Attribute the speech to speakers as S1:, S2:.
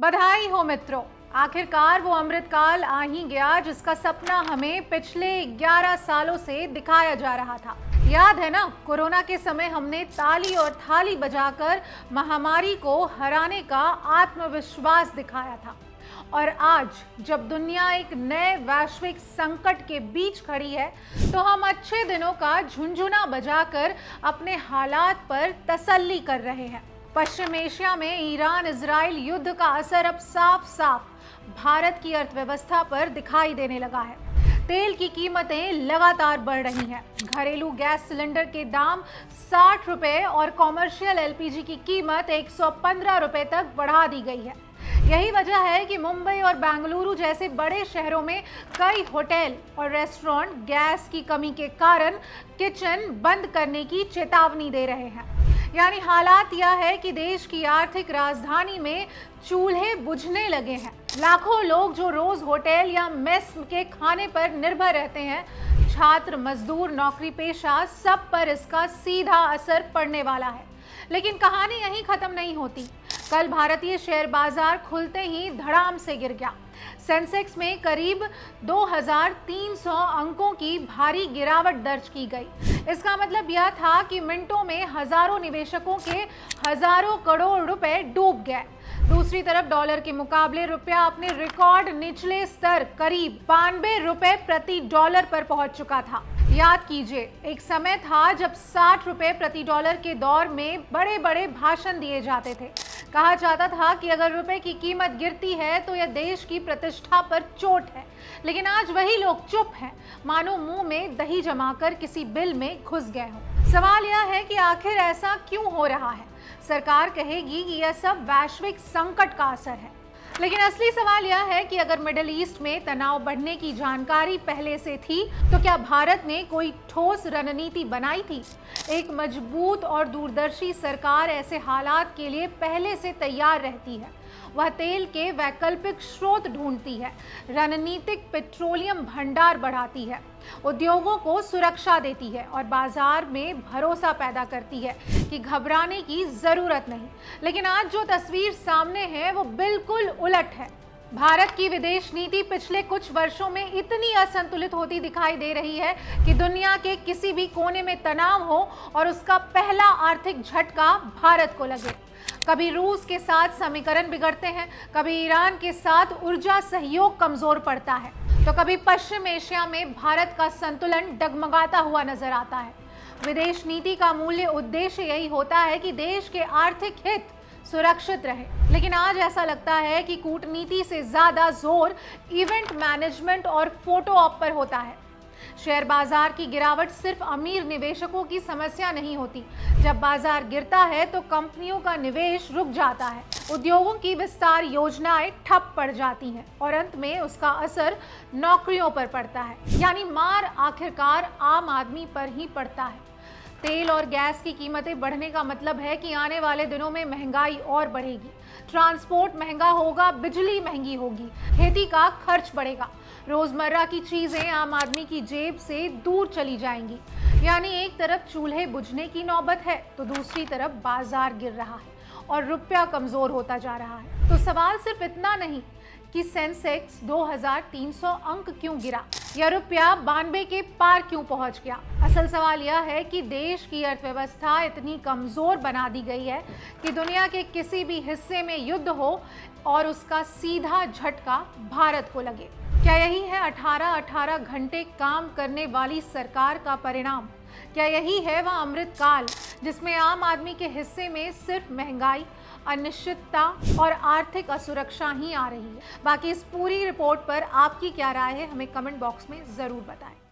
S1: बधाई हो मित्रों, आखिरकार वो अमृतकाल आ ही गया जिसका सपना हमें पिछले 11 सालों से दिखाया जा रहा था। याद है ना, कोरोना के समय हमने ताली और थाली बजाकर महामारी को हराने का आत्मविश्वास दिखाया था। और आज जब दुनिया एक नए वैश्विक संकट के बीच खड़ी है, तो हम अच्छे दिनों का झुनझुना बजाकर अपने हालात पर तसल्ली कर रहे हैं। पश्चिम एशिया में ईरान इजराइल युद्ध का असर अब साफ साफ भारत की अर्थव्यवस्था पर दिखाई देने लगा है। तेल की कीमतें लगातार बढ़ रही हैं। घरेलू गैस सिलेंडर के दाम 60 रुपए और कॉमर्शियल एलपीजी की कीमत 115 रुपए तक बढ़ा दी गई है। यही वजह है कि मुंबई और बेंगलुरु जैसे बड़े शहरों में कई होटल और रेस्टोरेंट गैस की कमी के कारण किचन बंद करने की चेतावनी दे रहे हैं। यानी हालात यह है कि देश की आर्थिक राजधानी में चूल्हे बुझने लगे हैं। लाखों लोग जो रोज होटल या मेस के खाने पर निर्भर रहते हैं, छात्र, मजदूर, नौकरी पेशा, सब पर इसका सीधा असर पड़ने वाला है। लेकिन कहानी यहीं खत्म नहीं होती। कल भारतीय शेयर बाजार खुलते ही धड़ाम से गिर गया। सेंसेक्स में करीब 2300 अंकों की भारी गिरावट दर्ज की गई। इसका मतलब यह था कि मिनटों में हजारों निवेशकों के हजारों करोड़ रुपए डूब गए। दूसरी तरफ डॉलर के मुकाबले रुपया अपने रिकॉर्ड निचले स्तर करीब 92 रुपए प्रति डॉलर पर पहुंच चुका था। याद कीजिए, एक समय था जब 60 रुपए प्रति डॉलर के दौर में बड़े बड़े भाषण दिए जाते थे। कहा जाता था कि अगर रुपए की कीमत गिरती है तो यह देश की प्रतिष्ठा पर चोट है। लेकिन आज वही लोग चुप हैं, मानो मुंह में दही जमाकर किसी बिल में घुस गए हों। सवाल यह है कि आखिर ऐसा क्यों हो रहा है। सरकार कहेगी कि यह सब वैश्विक संकट का असर है, लेकिन असली सवाल यह है कि अगर मिडिल ईस्ट में तनाव बढ़ने की जानकारी पहले से थी, तो क्या भारत ने कोई ठोस रणनीति बनाई थी? एक मजबूत और दूरदर्शी सरकार ऐसे हालात के लिए पहले से तैयार रहती है। वह तेल के वैकल्पिक स्रोत ढूंढती है, रणनीतिक पेट्रोलियम भंडार बढ़ाती है, उद्योगों को सुरक्षा देती है और बाजार में भरोसा पैदा करती है कि घबराने की जरूरत नहीं। लेकिन आज जो तस्वीर सामने है वो बिल्कुल उलट है। भारत की विदेश नीति पिछले कुछ वर्षों में इतनी असंतुलित होती दिखाई दे रही है कि दुनिया के किसी भी कोने में तनाव हो और उसका पहला आर्थिक झटका भारत को लगे। कभी रूस के साथ समीकरण बिगड़ते हैं, कभी ईरान के साथ ऊर्जा सहयोग कमजोर पड़ता है, तो कभी पश्चिम एशिया में भारत का संतुलन डगमगाता हुआ नजर आता है। विदेश नीति का मूल्य उद्देश्य यही होता है कि देश के आर्थिक हित सुरक्षित रहे। लेकिन आज ऐसा लगता है कि कूटनीति से ज्यादा जोर इवेंट मैनेजमेंट और फोटो ऑप पर होता है। शेयर बाजार की गिरावट सिर्फ अमीर निवेशकों की समस्या नहीं होती। जब बाजार गिरता है तो कंपनियों का निवेश रुक जाता है, उद्योगों की विस्तार योजनाएं ठप पड़ जाती हैं और अंत में उसका असर नौकरियों पर पड़ता है। यानी मार आखिरकार आम आदमी पर ही पड़ता है। तेल और गैस की कीमतें बढ़ने का मतलब है कि आने वाले दिनों में महंगाई और बढ़ेगी। ट्रांसपोर्ट महंगा होगा, बिजली महंगी होगी, खेती का खर्च बढ़ेगा, रोजमर्रा की चीजें आम आदमी की जेब से दूर चली जाएंगी। यानी एक तरफ चूल्हे बुझने की नौबत है तो दूसरी तरफ बाजार गिर रहा है और रुपया कमजोर होता जा रहा है। तो सवाल सिर्फ इतना नहीं कि सेंसेक्स 2300 अंक क्यों गिरा या रुपया 92 के पार क्यों पहुंच गया। असल सवाल यह है कि देश की अर्थव्यवस्था इतनी कमजोर बना दी गई है कि दुनिया के किसी भी हिस्से में युद्ध हो और उसका सीधा झटका भारत को लगे। क्या यही है 18-18 घंटे काम करने वाली सरकार का परिणाम? क्या यही है वह अमृतकाल जिसमें आम आदमी के हिस्से में सिर्फ महंगाई, अनिश्चितता और आर्थिक असुरक्षा ही आ रही है? बाकी इस पूरी रिपोर्ट पर आपकी क्या राय है, हमें कमेंट बॉक्स में जरूर बताएं।